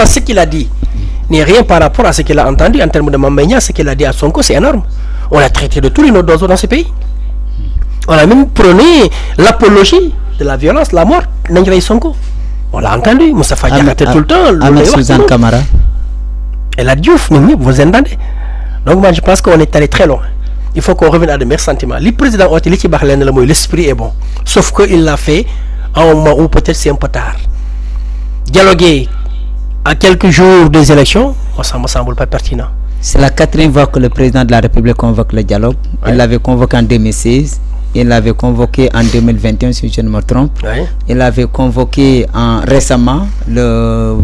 ce qu'il a dit n'est rien par rapport à ce qu'il a entendu en termes de Mambénia, ce qu'il a dit à Sonko, c'est énorme. On a traité de tous les noms d'oiseaux dans ce pays. On a même prôné l'apologie de la violence, la mort, Nandiaye Sonko. On l'a entendu, Moustapha Diakhaté tout le temps. Ahmed Suzanne Camara. Et la Diouf, vous entendez. Donc moi je pense qu'on est allé très loin. Il faut qu'on revienne à de meilleurs sentiments. Le président Otili qui l'esprit est bon. Sauf qu'il l'a fait à un moment où peut-être c'est un peu tard. Dialoguer à quelques jours des élections, ça ne me semble pas pertinent. C'est la 4e fois que le président de la République convoque le dialogue. Ouais. Il l'avait convoqué en 2016. Il l'avait convoqué en 2021, si je ne me trompe. Ouais. Il l'avait convoqué récemment, le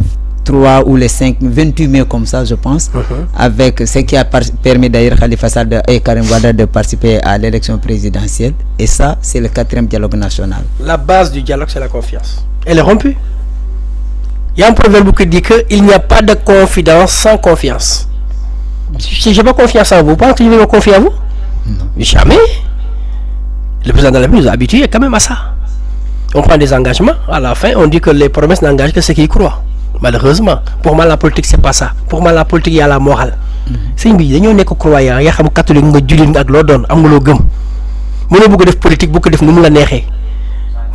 3 ou le 28 mai, comme ça, je pense, avec ce qui a permis d'ailleurs Khalifa Sall et Karim Wade de participer à l'élection présidentielle. Et ça, c'est le 4e dialogue national. La base du dialogue, c'est la confiance. Elle est rompue. Il y a un proverbe qui dit qu'il n'y a pas de confidence sans confiance. Si je n'ai pas confiance en vous, vous pensez que je vais me confier à vous? Non. Jamais. Le président de la République nous a habitués quand même à ça. On prend des engagements, à la fin, on dit que les promesses n'engagent que ceux qui y croient. Malheureusement, pour moi, la politique, c'est pas ça. Pour moi, la politique, il y a la morale. C'est une bille, nous sommes croyants, il y a des catholiques qui ont dit que amuloo gëm mënoo bëgg def politique bu ko def nu mu la neexee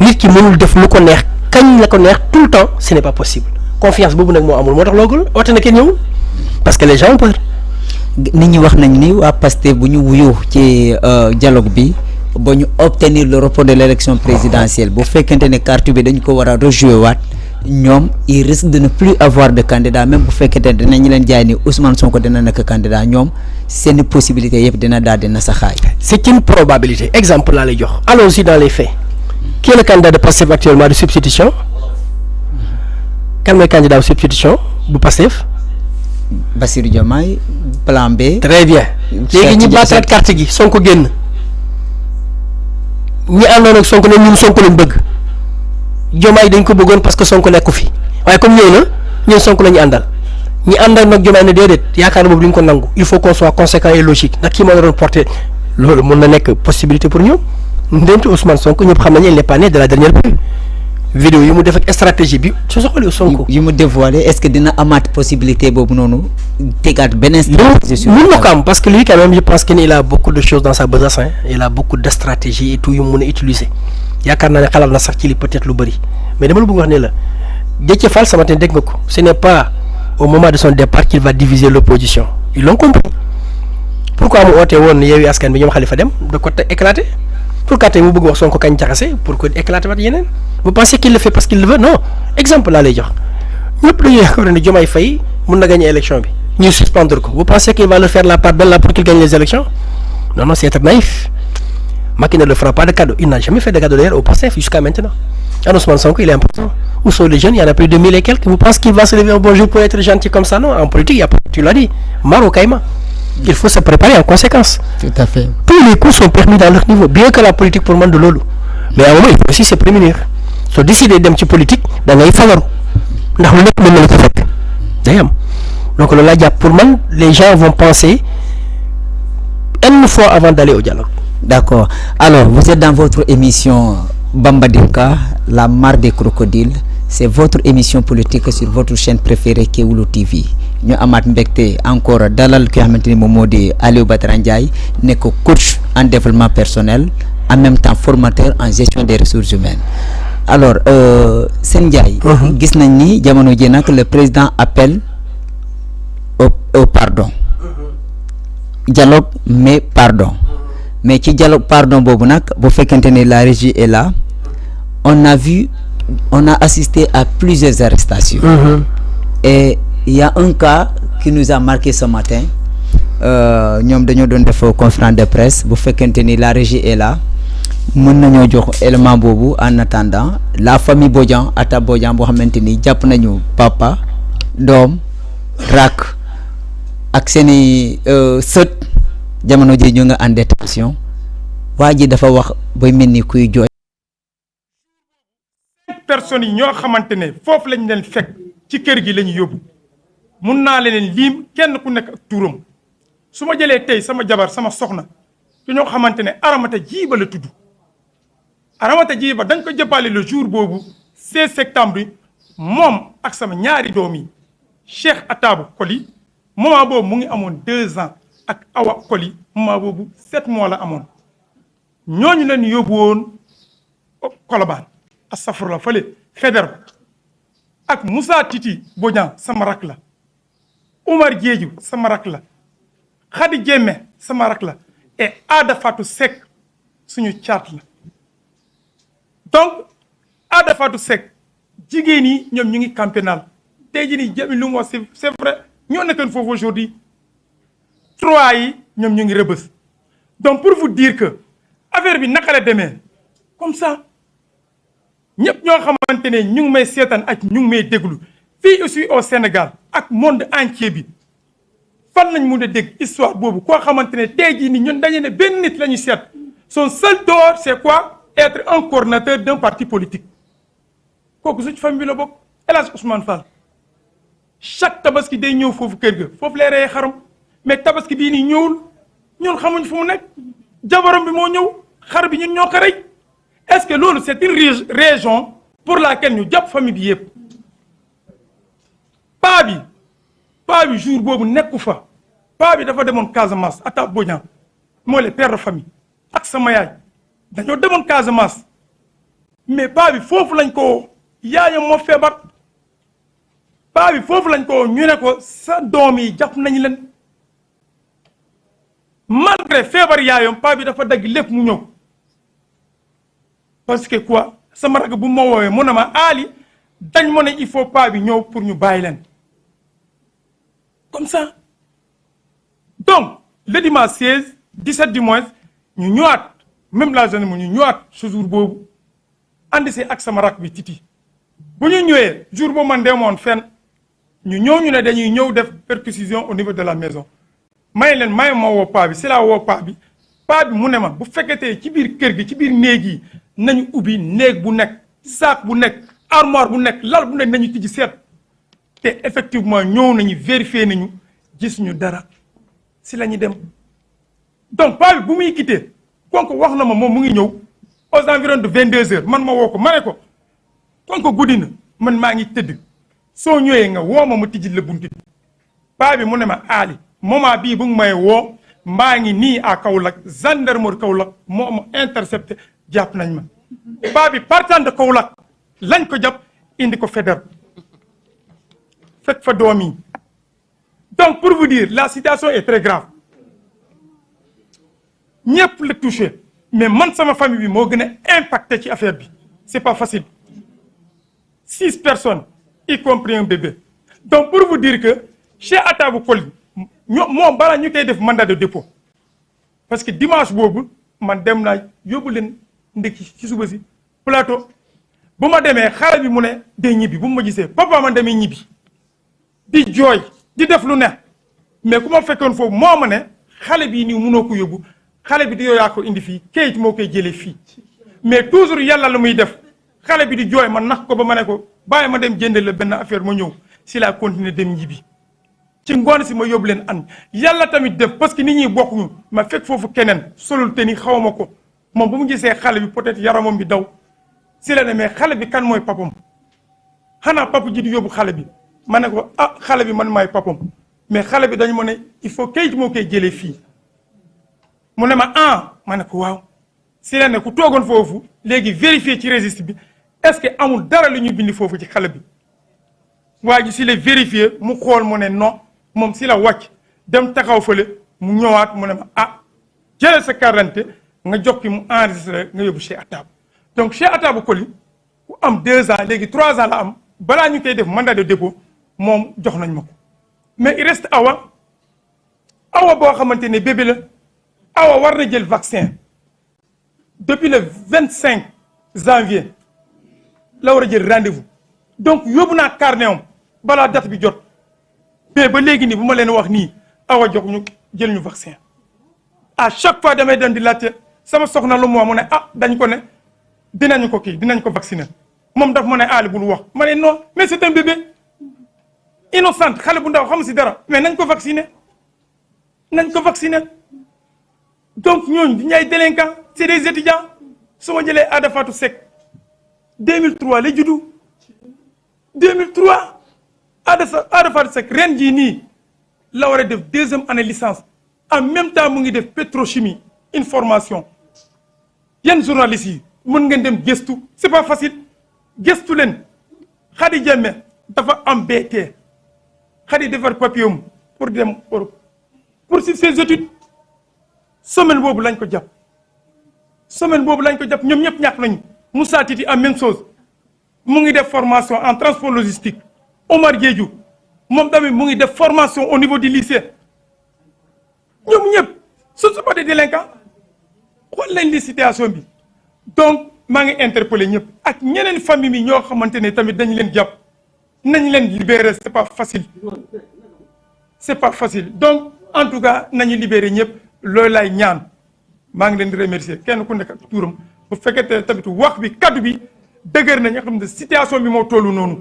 nit ki mënul def lu ko neex kañ la ko neex tout le temps ce n'est pas possible confiance boobu nag moo amul moo tax loogul oote na kenn ñëwul parce que les gens ont peur. nit ñi wax nañ ni waa Pastef bu ñu wuyu ci dialogue bi ba ñu obtenir le report de l'élection présidentielle bu fekkente ne carte bi dañ ko war a rejouer waat ñoom il risque de ne plus avoir de candidat même bu fekkente ne dinañ leen jaay ni Ousmane Sonko dina nekk candidat ñoom seeni possibilité yëpp dina daal di nasaxaay. C'est une probabilité. Exemple laa lay jox. Allons-y dans les faits. Qui est le candidat de Pastef actuellement de substitution? Kan mooy candidat de substitution bu Pastef? Bassirou Diomaye, plan B. Très bien. léegi ñi baataat carte gi Sonko génn ñi àndoon ak Sonko ne ñun Sonko lañ bëgg Diomaye dañ ko bëggoon parce que Sonko nekku fi waaye comme ñëw na ñun Sonko la ñu àndal ñi àndal nag Diomaye ne déedéet yaakaar boobu duñ ko nangu il faut qu'on soit conséquent et logique ndax kii moo la doon porter loolu mën na nekk possibilité pour ñoom ndéem ci Ousmane Sonko ñëpp xam nañu il n'est pas né de la dernière pluie. vidéo yi mu def ak stratégie bi su soxalee Sonko yi mu dévoilé est-ce que dina amaat possibilité boobu noonu tegaat beneen stratégie mën na ko am parce que lui quand même je pense qu'il a beaucoup de choses dans sa besace hein. Il a beaucoup de stratégies et tout yu mu mën a utiliser yaakaar naa ne xalaat na sax ci li peut-être lu bëri mais dama la bëgg wax ne la Déthié Fall sama matin dégg nga ko ce n'est pas au moment de son départ qu'il va diviser l'opposition ils l'ont compris pourquoi mu oote woon Yewwi Askan Wi ñoom Khalifa dem da ko éclater pourquoi tey mu bëgg wax Sonko kañ jaxase pour que éclater waat yeneen vous pensez qu'il le fait parce qu'il le veut? Non. Exemple laa lay jox ñëpp dañuy yaakaar ne Diomaye Faye mun na gagner élection bi ñu suspendre ko vous pensez qu'il va le faire la part belle là pour qu'il gagne les élections? Non non c'est être naïf. Macky ne le fera pas de cadeau. Il n'a jamais fait de cadeau d'ailleurs au Pastef jusqu'à maintenant. Ousmane Sonko il est important. Où sont les jeunes? Il y en a plus de 1000 et quelques. Vous pensez qu'il va se lever un bon jour pour être gentil comme ça? Non. En politique, il y a pas, tu l'as dit, Maro Caïma. Il faut se préparer en conséquence. Tout à fait. Tous les coups sont permis dans leur niveau. Bien que la politique pour moi de lolo. Mais à un moment, il faut aussi se prémunir. So décider dem ci politique da ngay fagaru ndax lu nekk mën na la ko fekk day am donc loolu laa jàpp pour man les gens vont penser une fois avant d'aller au dialogue. D'accord. Alors vous êtes dans votre émission Bambadinka, la mare des crocodiles. C'est votre émission politique sur votre chaîne préférée Kéwoulo TV. ñu amaat mbégte encore dalal ki nga xamante ni moom moo di Aliou Badara Ndiaye nekk coach en développement personnel en même temps formateur en gestion des ressources humaines. Alors Sène Ndiaye gis nañ ni jamono ji nag le président appelle au pardon dialogue mais pardon mais ci dialogue pardon boobu nag bu fekkente ni la régie est là on a assisté à plusieurs arrestations et il y a un cas qui nous a marqué ce matin ñoom dañoo doon def conférence de presse bu fekkente ni la régie est là mën nañoo jox élément boobu en attendant la famille Bodian Atta Bodian boo xamante ni jàpp nañu papa doom rak ak seeni sët jamono ji ñu nga en détention waa ji dafa wax bay mel ni kuy jooy. personnes yi ñoo xamante ne foofu lañ leen fekk ci kër gi lañu yóbbu mun naa leen liim kenn ku nekk ak turam su ma jëlee tey sama jabar sama soxna ci ñoo xamante ne Aramata Jiiba la tudd Aramata Jiiba dañ ko jëppale le jour boobu 16 septembre moom ak sama ñaari doom yi Cheikh Atabou Koli moment boobu mu ngi amoon 2 ans ak Awa Koli moment boobu 7 mois la amoon ñooñu leen yóbbu woon Colobane astafurlah fële Faidherbe ak Moussa Titi Bodian sama rak la Oumar Diédhiou sama rak la Khady Diémé sama rak la et Ada Fatou Seck suñu caat la donc Ada Fatou Seck jigéen yi ñoom ñu ngi camp pénal tey jii nii jëmi lu mu wax c'est vrai ñoo nekkoon foofu aujourd'hui 3 yi ñoom ñu ngi rëbës donc pour vous dire que affaire bi naka la demee comme ça ñëpp ñoo xamante ne ñu ngi may seetaan ak ñu ngi may déglu fii aussi au Sénégal ak monde entier bi fan lañ mun a dégg histoire boobu koo xamante ne tey jii nii ñun dañu ne benn nit la ñuy seet son seul devoir c'est quoi être un coordinateur d'un parti politique kooku suñu famille bi la bokk El Hadj Ousmane Fall chaque tabaski day ñëw foofu kër ga foofu lay reyee xaram mais tabaski bii nii ñëwul ñun xamuñ fu mu nekk jabaram bi moo ñëw xar bi ñun ñoo ko rey est-ce que loolu c'est une raison pour laquelle ñu jàpp famille bi yëpp paa bi jour boobu nekku fa paa bi dafa demoon Casamance Atabou Bodian moo le père de famille ak sama yaay dañoo demoon Casamance mais paa bi foofu lañ ko yaayam moo feebar paa bi foofu lañ ko ñu ne ko sa doom yi jàpp nañ leen malgré feebar yaayam paa bi dafa dagg lépp mu ñëw parce que quoi sama rag bu ma woowee mu ne ma Ali dañ ma ne il faut paa bi ñëw pour ñu bàyyi leen comme ça donc le dimanche 16 17 du mois ñu ñëwaat même la journée mu ñu ñëwaat ce jour boobu andi see ak sama rak bi Titi bu ñu ñëwee jour boobu man demoon fenn ñu ñëw ñu ne dañuy ñëw def perquisition au niveau de la maison may leen may ma woo paa bi si laa woo paa bi mu ne ma bu fekketee ci biir kër gi ci biir néeg yi nañu ubbi néeg bu nekk saak bu nekk armoire bu nekk lal bu nekk nañu tijji seet te effectivement ñëw nañu vérifier nañu gis ñu dara si la ñu dem donc paa bi bu muy quitté konko wax na ma moom mu ngi ñëw aux environs de 22 heures man ma woo ko ma ne ko konko guddi na man maa ngi tëdd soo ñëwee nga woo ma tijji la buntu bi paa bi mu ne ma Ali moment bii bu ngi may woo maa ngi nii à Kaolack gendarmerie Kaolack moo ma intercepté jàpp nañ ma paa bi partant de Kaolack lañ ko jàpp indi ko Faidherbe fekk fa doom yi donc pour vous dire la situation est très grave ñëpp la touché mais man sama famille bi moo gën a impacté ci affaire bi c'est pas facile 6 personnes y compris un bébé donc pour vous dire que Cheikh Atabou Koli moom balaa ñu koy def mandat de dépôt parce que dimanche boobu man dem naa yóbbu leen ndekki ci suba si plateau bu ma demee xale bi mu ne day ñibbi bu ma gisee papa man demee ñibbi di jooy di def lu ne mais ku ma fekkoon foofu moo ma ne xale bii nii munoo ko yóbbu xale bi di yow yaa ko indi fii kayit moo koy jëlee fii mais toujours yàlla la muy def xale bi di jooy ma nax ko ba ma ne ko bàyyi ma dem jënd la benn affaire ma ñëw si la continuer dem ñibbi ci ngoon si ma yóbbu leen an yàlla tamit def parce que nit ñi bokkuñu ma fekk foofu keneen solul te ni xaw ma ko moom bu mu gisee xale bi peut-être yaramam bi daw si la ne mais xale bi kan mooy papam xanaa papa ji di yóbbu xale bi ma ne ko ah xale bi man maay papam mais xale bi dañu ma ne il faut kayit moo koy jëlee fii mu ne ma ah ma ne ko waaw si la ne ku toogoon foofu léegi vérifier ci registre bi est-ce que amul dara lu ñu bindi foofu ci xale bi waa ji si la vérifier mu xool mu ne non moom si la wàcc dem taxaw fële mu ñëwaat mu ne ma ah jëlee sa carte d'identité nga jox ki mu enregistré nga yóbbu Cheikh Atabou donc Cheikh Atabou Koli ku am 2 ans léegi 3 ans la am balaa ñu koy def mandat de dépôt moom jox nañ ma ko mais il reste Awa boo xamante ne bébé la Awa war na jël vaccin depuis le 25 janvier la war a jël rendez-vous donc yóbbu naa carnet am balaa date bi jot mais ba léegi nii bu ma leen wax nii Awa jox ñu jël ñu vaccin à chaque fois damay dem di laajte sama soxna lu mu ne ah dañ ko ne dinañ ko vacciner moom daf ma ne Ali bul wax ma ne non mais c'est un bébé innocent xale bu ndaw xam si dara mais nañ ko vacciner donc ñooñu di ñay délinquants c'est des étudiants su ma jëlee Ada Fatou Seck 2003 la juddu 2003 Ada Faty Seck ren jii nii la war a def 2e année licence en même temps mu ngi def pétrochimie information yéen journalistes yi mën ngeen dem gëstu c'est pas facile gëstu leen Khady Diémé dafa am BT Khady defar papier am pour dem Europe pour ses études semaine boobu lañ ko jàpp ñoom ñëpp ñàkk nañu Moussa Titi am même chose mu ngi def formation en transport logistique Omar Diédhiou moom tamit mu ngi def formation au niveau du lycée ñoom ñëpp ce sont pas des délinquants xool leen li situation bi donc maa ngi interpellé ñëpp ak ñeneen famille yi ñoo xamante ne tamit dañ leen jàpp nañ leen libérer c'est pas facile donc en tout cas nañu libérer ñëpp loolu laay ñaan maa ngi leen di remercier kenn ku nekk ak turam bu fekkee tamit wax bi kaddu bi dëgër na nga xam ne situation bi moo tollu noonu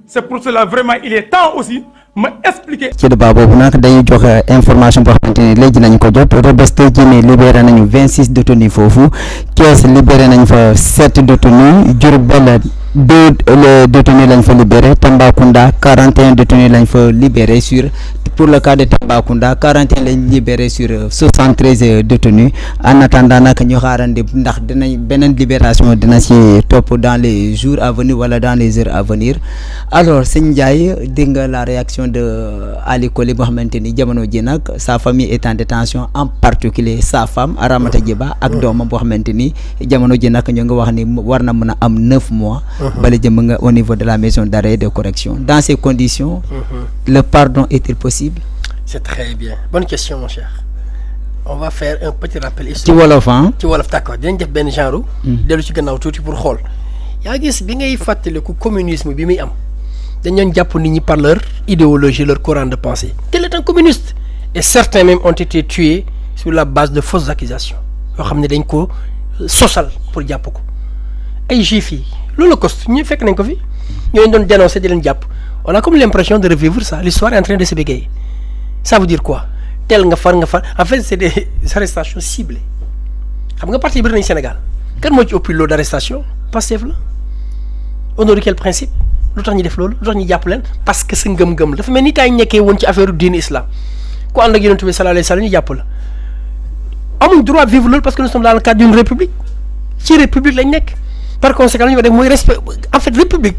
c'est pour cela vraiment il est temps aussi ma expliquer. ci débat boobu nag dañuy joxe information boo xamante ni léegi nañ ko jot Rebeuss tey jii nii libéré nañu 26 détenus foofu Thiès libéré nañ fa 7 détenus Diourbel 2 détenus lañ fa libéré Tambacounda 41 détenus lañ fa libéré pour le cas de Tambacounda 41 lañ libéré sur 73 détenus en attendant nag ñu xaarandi ndax dinañ beneen libération dina ci topp dans les jours à venir wala dans les heures à venir alors sëñ Ndiaye dégg nga la réaction de Ali Koli boo xamante ni jamono ji nag sa famille est en détention en particulier sa femme Aramata Djiba ak doomam boo xamante ni jamono ji nag ñu nga wax ni war na mën a am 9 mois bala jëm nga au niveau de la maison d'arrêt et de correction dans ces conditions le pardon est-il possible? C'est très bien. Bonne question, mon cher. On va faire un petit rappel ci wolof hein? ci wolof d'accord dinañ def benn genre dellu ci gannaaw tuuti pour xool yaa gis bi ngay fàttaliku communisme bi muy am dañ doon jàpp nit ñi par leur idéologie leur courant de pensée tel est un communiste et certains même ont été tués sur la base de fausses accusations yoo xam ne dañ ko sosal pour jàpp ko ay juifs yi l'Holocauste ñu fekk nañ ko fi ñooñu doon dénoncer di leen jàpp on a comme l'impression de revivre ça l'histoire est en train de se bégayer ça veut dire quoi tel nga far en fait c'est des arrestations ciblées xam nga parti bëri nañ Sénégal kan moo ci ëpp lot d'arrestation Pastef la au nom de quel principe lu tax ñu def loolu lu tax ñu jàpp leen parce que sa ngëm-ngëm la dafa mel ni taay nekkee woon ci affaire diine islam ku ànd ak Yonent bi sallallahu alayhi wa sallam ñu jàpp la amuñ droit vivre loolu parce que nous sommes dans le cadre d'une république ci république lañ nekk par conséquent la ñu ko def mooy respect en fait république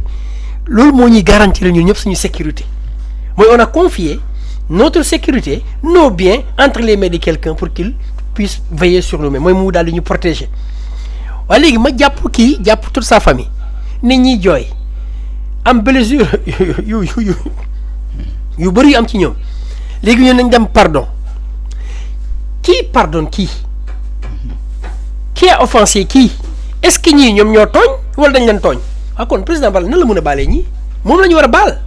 loolu moo ñuy garantir ñun ñëpp suñu sécurité mooy on a confié notre sécurité nos biens entre les mains de quelqu'un pour qu'il puisse veiller sur nous-mêmes mooy mu daal di ñu protéger waaye léegi ma jàpp kii jàpp toute sa famille nit ñi jooy am blessure yu bëri yu am ci ñoom léegi ñu nañ dem pardon qui pardonne qui a offensé qui est-ce que ñii ñoom ñoo tooñ wala dañ leen tooñ kon président Balla nan la mën a baalee ñii moom la ñu war a baal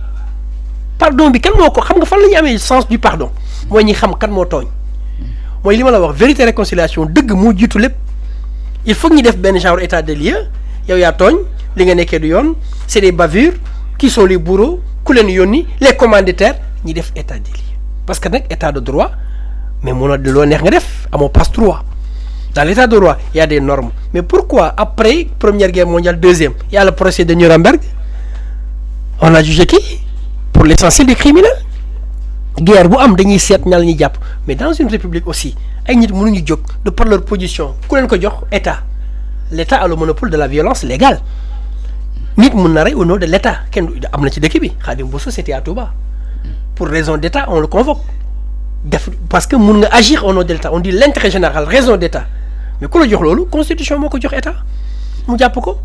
pardon bi kan moo ko xam nga fan la ñu amee sens du pardon mooy ñi xam kan moo tooñ mooy li ma la wax vérité réconciliation dëgg moo jiitu lépp il faut que ñu def benn genre état de lieu yow yaa tooñ li nga nekkee du yoon c'est des bavures qui sont les bourreaux ku leen yónni les commanditaires ñi def état de lieu parce que nag état de droit mais mun a loo neex nga def amoo passe-droit dans l'état de droit il y a des normes mais pourquoi après première guerre mondiale deuxième il y a le procès de Nuremberg on a jugé qui pour l'essentiel des criminels guerre bu am dañuy seet ñal ñuy jàpp mais dans une république aussi ay nit mënuñu jóg de par leur position ku leen ko jox état l'état a le monopole de la violence légale nit mun na rey au nom de l'état kenn am na ci dëkk bi Khadim Bousso c'était à Touba pour raison d'état on le convoque def parce que mun nga agir au nom de l'état on dit l'intérêt général raison d'état mais ku la jox loolu constitution moo ko jox état mu jàpp ko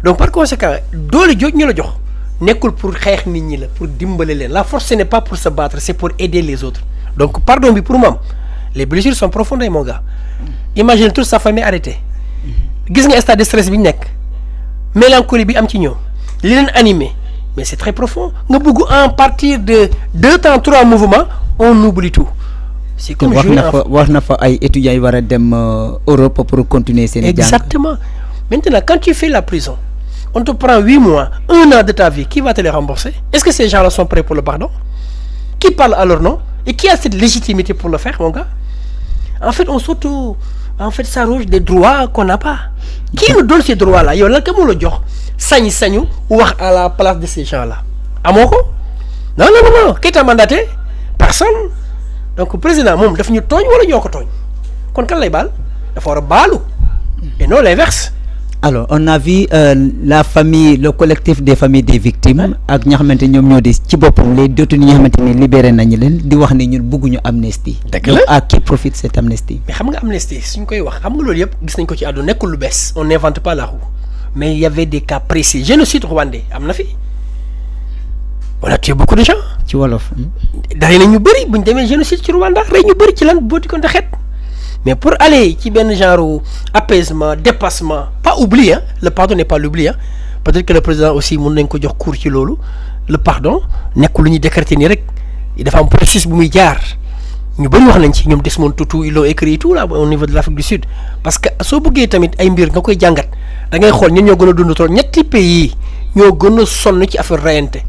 donc par conséquent doole jooj ñu la jox nekkul pour xeex nit ñi la pour dimbale leen la force ce n'est pas pour se battre c'est pour aider les autres donc pardon bi pour moom les blessures sont profondes mon gars imagine toute sa famille arrêtée gis nga état de stress bi ñu nekk mélancolie bi am ci ñoom li leen animé mais c'est très profond nga bëgg en partir de 2 temps 3 mouvements on oublie tout c'est comme wax na fa ay étudiants yi war a dem Europe pour continuer seen jàng exactement maintenant quand tu fais la prison on te prend 8 mois 1 an de ta vie qui va te les rembourser est-ce que ces gens-là sont prêts pour le pardon qui parle à leur nom et qui a cette légitimité pour le faire mon gars en fait s'arroge des droits qu'on n'a pas qui nous donne ces droits-là yow lan ka moo la jox sañ-sañu wax à la place de ces gens-là amoo ko non non non qui t'a mandaté personne donc président moom daf ñu tooñ wala ñoo ko tooñ kon kan lay baal dafa war a baalu et non l'inverse. Alors on a vu la famille le collectif des familles des victimes ak ñi nga xamante ñoom ñoo di ci boppam les détenus ñi nga xamante ni libéré nañu leen di wax ne ñun bëgguñu amnistie. dëgg la à qui profite cette amnistie. mais xam nga amnistie suñ koy wax xam nga loolu yëpp gis nañ ko ci àdduna nekkul lu bees on n'invente pas la roue mais il y avait des cas précis génocide rwandais am na fi on a tué beaucoup de gens. ci wolof. day na ñu bëri bu ñu demee génocide ci Rwanda rey ñu bëri ci lan booti ko xeet mais pour aller ci benn genre apaisement dépassement pas oubli hein le pardon n'est pas l'oubli hein peut-être que le président aussi mën nañ ko jox cours ci loolu le pardon nekkul lu ñuy décréter nii rek dafa am processus bu muy jaar ñu bëri wax nañ ci ñoom Desmond Tutu ils l'ont écrit tout là au niveau de l'Afrique du Sud parce que soo bëggee tamit ay mbir nga koy jàngat da ngay xool ñun ñoo gën a dund tool ñetti pays ñoo gën a sonn ci affaire rayante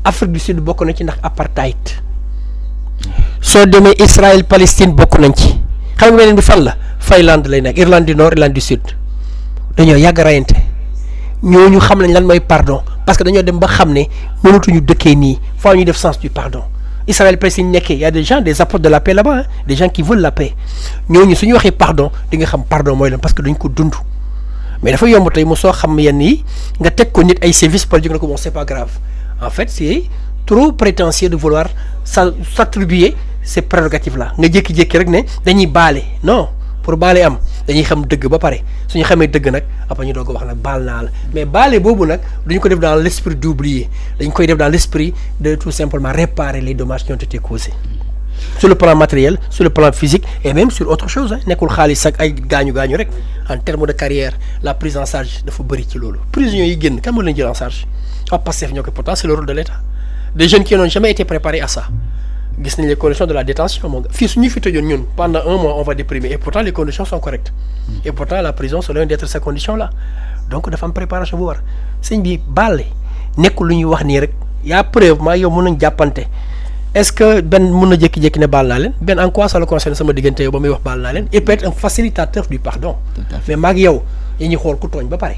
Afrique du Sud bokk na ci ndax apartheid soo demee Israël Palestine bokk nañ ci xam nga beneen bi fan la Finlande lay nekk Irlande du Nord Irlande du Sud dañoo yàgg rayante ñooñu xam nañ lan mooy pardon parce que dañoo dem ba xam ne mënatuñu dëkkee nii foo ñu def sens du pardon Israël Palestine nekkee y a des gens des apôtres de la paix là-bas hein, des gens qui veulent la paix ñooñu suñu waxee pardon di nga xam pardon mooy lan parce que dañ ko dund mais dafa yomb tey mu soo xam yenn yi nga teg ko nit ay services par jóg na ko bon c'est pas grave en fait c'est trop prétentieux de vouloir s'attribuer ces prérogatives là nga jékki-jékki rek ne dañuy baale non pour baale am dañuy xam dëgg ba pare suñu xamee dëgg nag après ñu doog a wax nag baal naa la mais baale boobu nag duñu ko def dans l'esprit d'oublier dañ koy def dans l'esprit de tout simplement réparer les dommages qui ont été causés sur le plan matériel sur le plan physique et même sur autre chose hein nekkul xaalis ak ay gaañu-gaañu rek en termes de carrière la prise en charge dafa bëri ci loolu prisonniers yi génn kan moo leen jël en charge waa Pastef ñoo ko pourtant c'est le rôle de l'État des jeunes qui n'ont jamais été préparés à ça gis nañ les conditions de la détention moom fii su ñu fi tëjoon ñun pendant un mois on va déprimer et pourtant les conditions sont correctes et pourtant la prison c'est loin d'être ces conditions là donc dafa am préparation bu war sëñ bi baale nekkul lu ñuy wax nii rek y'a preuve maa yow mën nañ jàppante est-ce que benn mën na jékki-jékki ne baal naa leen benn en quoi ça le concerne sama diggante yow ba muy wax baal naa leen il peut être un facilitateur du pardon mais maag yow yi ñuy xool ku tooñ ba pare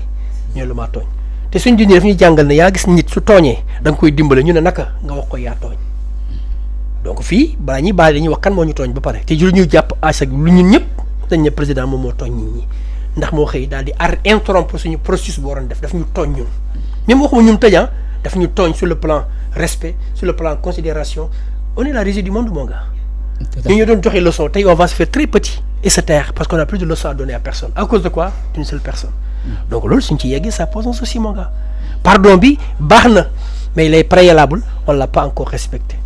ñooy lu maa tooñ te suñ dundee daf ñuy jàngal ne yaa gis nit su tooñee da nga koy dimbale ñu ne naka nga wax ko yaa tooñ donc fii balaa ñuy baale dañuy wax kan moo ñu tooñ ba pare te lu ñuy jàpp asag lu ñun ñëpp dañ ne président moom moo tooñ nit ñi ndax moo xëy daal di interrompre suñu processus bu waroon def daf ñu tooñ ñun même waxuma ñun tëjan daf ñu tooñ sur le plan respect sur le plan considération on est la régie du monde mon gars ñu doon joxe leçon tey on va se faire très petit et se taire parce qu'on a plus de leçons à donner à personne à cause de quoi d'une seule personne donc loolu suñ ci yeggee ça pose un souci mon gars pardon bi baax na mais les préalables on l'a pas encore respecté.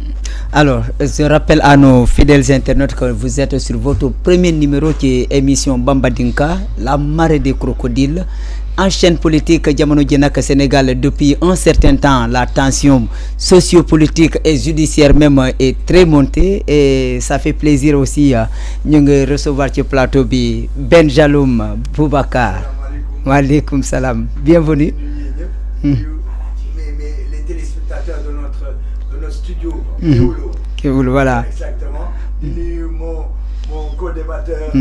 Alors, je rappelle à nos fidèles internautes que vous êtes sur votre premier numéro qui est émission Bambadinka, la marée des crocodiles. En chaîne politique, Diamono Djenak Sénégal, depuis un certain temps, la tension sociopolitique et judiciaire même est très montée et ça fait plaisir aussi de recevoir ce plateau Ben Jaloum Boubacar. Wa alaykoum salam. Bienvenue. Studio Kéwoulo, voilà. Exactement. Mon co-débatteur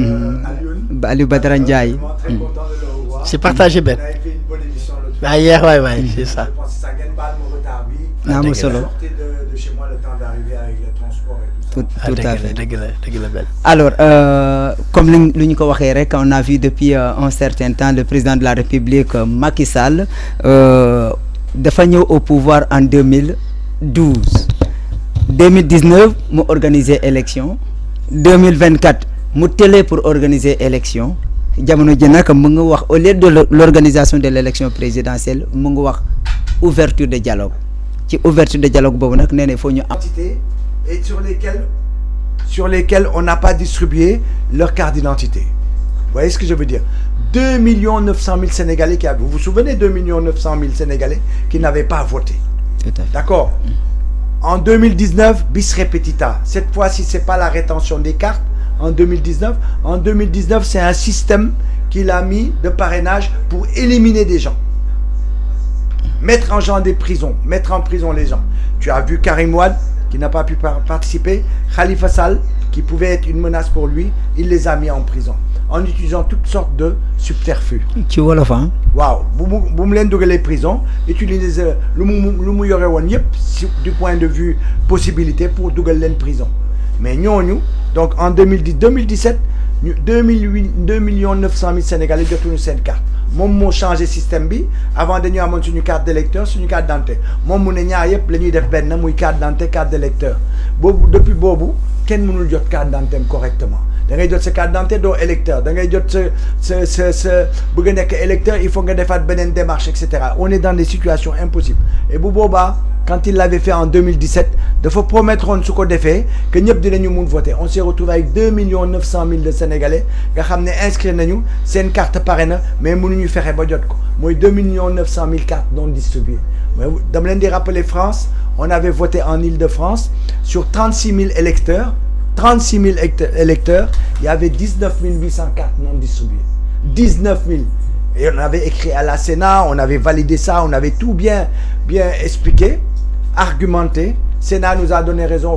Aliou Badara Ndiaye. Très content de le revoir. C'est partagé Ben. On avait fait une bonne émission l'autre fois. Ah hier ouais c'est ça. Je pense que ça gagne pas mon retard oui. Ah, mon solo. Sortez de chez moi le temps d'arriver avec le transport et tout ça. Tout à fait. dëgg la Ben. Alors, comme nous on a vu depuis un certain temps le président de la République Macky Sall dafa ñëw au pouvoir en 2012 2019 mu organiser élection 2024 mu télé pour organiser élection jamono ji nag mu ngi wax au lieu de l'organisation de l'élection présidentielle mu ngi wax ouverture de dialogue ci ouverture de dialogue boobu nag nee na faut ñu am et sur lesquels on n'a pas distribué leur carte d'identité. Vous voyez ce que je veux dire? 2 900 000 Sénégalais qui avaient, vous vous souvenez 2 900 000 Sénégalais qui n'avaient pas voté. Tout à fait. D'accord. En 2019, bis repetita. Cette fois-ci, c'est pas la rétention des cartes. En 2019, c'est un système qu'il a mis de parrainage pour éliminer des gens. Mettre en gens des prisons, mettre en prison les gens. Tu as vu Karim Wade qui n'a pas pu participer. Khalifa Sall qui pouvait être une menace pour lui, il les a mis en prison. en utilisant toutes sortes de subterfuges. ci wolof hein? Waaw bu mu leen dugalee prison utiliser lu mu yore woon yëpp du point de vue possibilité pour dugal leen prison mais ñooñu donc en 2017 ñu 2 900 000 Sénégalais jotuñu seen carte moom moo changé système bi avant dañu amoon suñu carte d'électeur suñu carte d'identité moom mu ne ñaar yëpp la ñuy def benn muy carte d'identité carte d'électeur boobu depuis boobu kenn mënul jot carte d'identité correctement da ngay jot sa carte d'identité doo électeur da ngay jot sa bëgg a nekk électeur il faut nga defaat beneen démarche et cetera on est dans des situations impossibles et bu boobaa quand il l'avait fait en 2017 dafa promettre woon su ko defee que ñëpp dinañu mun voter on s'est retrouvé avec 2 900 000 de Sénégalais nga xam ne inscrit nañu seen carte pare na mais mënuñu fexe ba jot ko mooy 2 900 000 cartes non distribuées mais dama leen di rappeler France on avait voté en Île-de-France sur 36 000 électeurs 36 000 électeurs il y avait 19 800 cartes non distribuées 19 000 et on avait écrit à la Sénat on avait validé ça on avait tout bien expliqué argumenté Sénat nous a donné raison